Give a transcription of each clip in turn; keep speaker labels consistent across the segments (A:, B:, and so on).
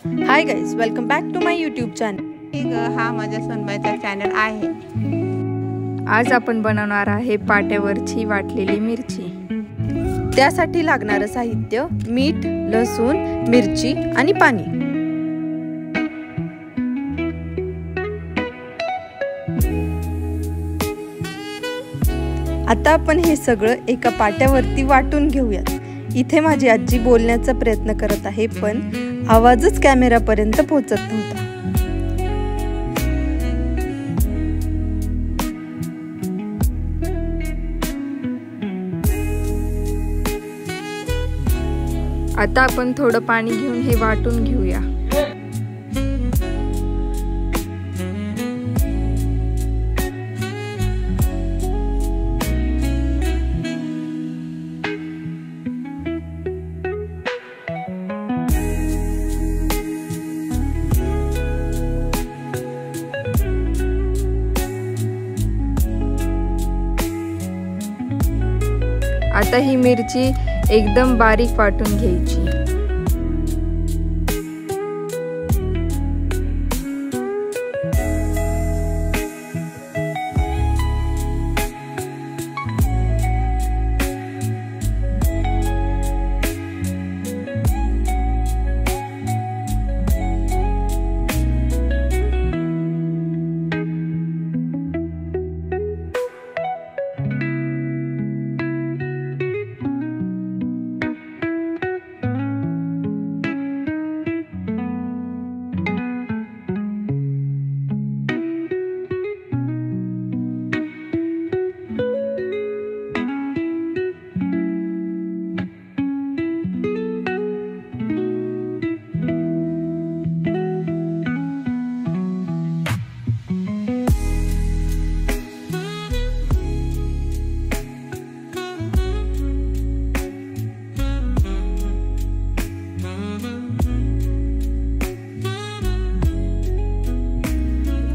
A: High guys, welcome back to my YouTube channel.
B: हा माझा सोनबाईचा channel आहे।
C: आज आपण बनवणार आहे पाट्यावरची वाटलेली मिरची।
A: त्यासाठी लागणारे साहित्य मीठ, लसूण, मिरची आणि पाणी। आता आपण हे सगळं एका पाट्यावरती वाटून घेऊयात। इथे माझी आजी बोलण्याचा प्रयत्न करत आहे, पण आवाजच कॅमेरापर्यंत पोहोचत नव्हता।
C: आता आपण थोडं पाणी घेऊन हे वाटून घेऊया। आता ही मिरची एकदम बारीक वाटून घ्यायची।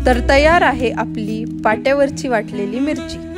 A: तर तयार आहे आपली पाट्यावरची वाटलेली मिरची।